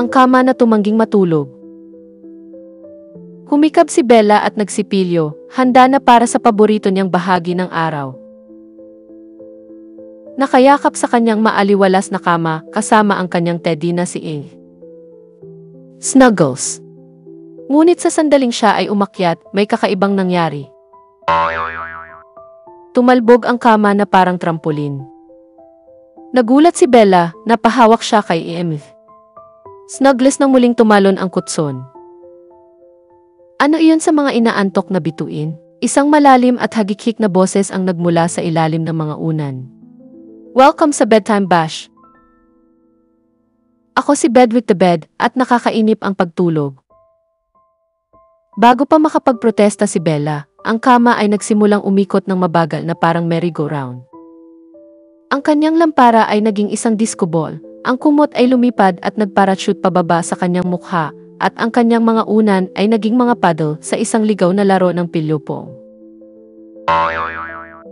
ang kama na tumangging matulog. Humikab si Bella at nagsipilyo, handa na para sa paborito niyang bahagi ng araw. Nakayakap sa kanyang maaliwalas na kama kasama ang kanyang teddy na si Ing. Snuggles. Ngunit sa sandaling siya ay umakyat, may kakaibang nangyari. Tumalbog ang kama na parang trampolin. Nagulat si Bella, napahawak siya kay Em. Snuggles nang muling tumalon ang kutson. Ano iyon sa mga inaantok na bituin? Isang malalim at hagikik na boses ang nagmula sa ilalim ng mga unan. Welcome sa Bedtime Bash. Ako si Bedwick the Bed at nakakainip ang pagtulog. Bago pa makapagprotesta si Bella, ang kama ay nagsimulang umikot ng mabagal na parang merry-go-round. Ang kanyang lampara ay naging isang disco ball, ang kumot ay lumipad at nagparachute pababa sa kanyang mukha, at ang kanyang mga unan ay naging mga paddle sa isang ligaw na laro ng pilyupong.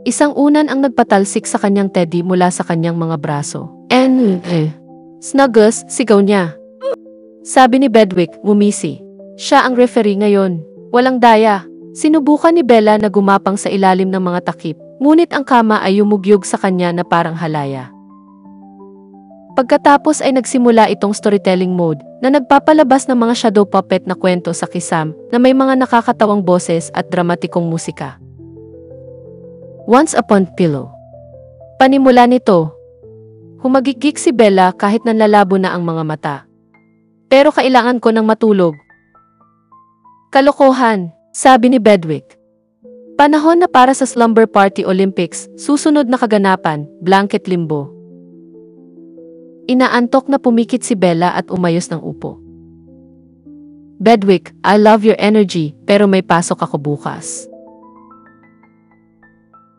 Isang unan ang nagpatalsik sa kanyang teddy mula sa kanyang mga braso. Snuggles, sigaw niya. Sabi ni Bedwick, ngumisi. Siya ang referee ngayon. Walang daya. Sinubukan ni Bella na gumapang sa ilalim ng mga takip, ngunit ang kama ay yumugyog sa kanya na parang halaya. Pagkatapos ay nagsimula itong storytelling mode na nagpapalabas ng mga shadow puppet na kwento sa kisam na may mga nakakatawang boses at dramatikong musika. Once upon pillow. Panimula nito. Humagikik si Bella kahit nanlalabo na ang mga mata. Pero kailangan ko ng matulog. Kalokohan, sabi ni Bedwick. Panahon na para sa Slumber Party Olympics, susunod na kaganapan, blanket limbo. Inaantok na pumikit si Bella at umayos ng upo. Bedwick, I love your energy, pero may pasok ako bukas.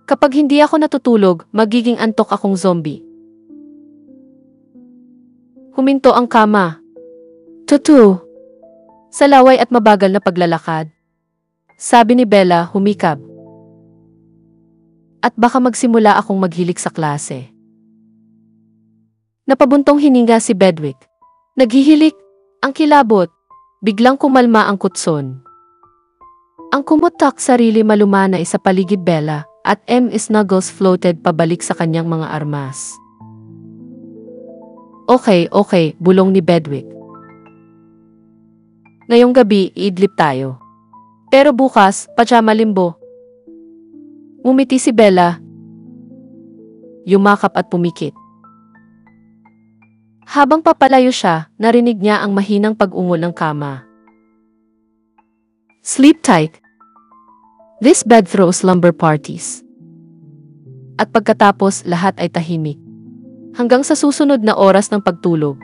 Kapag hindi ako natutulog, magiging antok akong zombie. Huminto ang kama. Tutu. Sa laway at mabagal na paglalakad. Sabi ni Bella, humikab. At baka magsimula akong maghilik sa klase. Napabuntong hininga si Bedwick. Naghihilik, ang kilabot. Biglang kumalma ang kutson. Ang kumutak sarili malumanay sa paligid Bella at Snuggles floated pabalik sa kanyang mga armas. Okay, bulong ni Bedwick. Ngayong gabi, iidlip tayo. Pero bukas, pajama limbo. Ngumiti si Bella. Yumakap at pumikit. Habang papalayo siya, narinig niya ang mahinang pag-ungol ng kama. Sleep tight. This bed throws slumber parties. At pagkatapos, lahat ay tahimik. Hanggang sa susunod na oras ng pagtulog.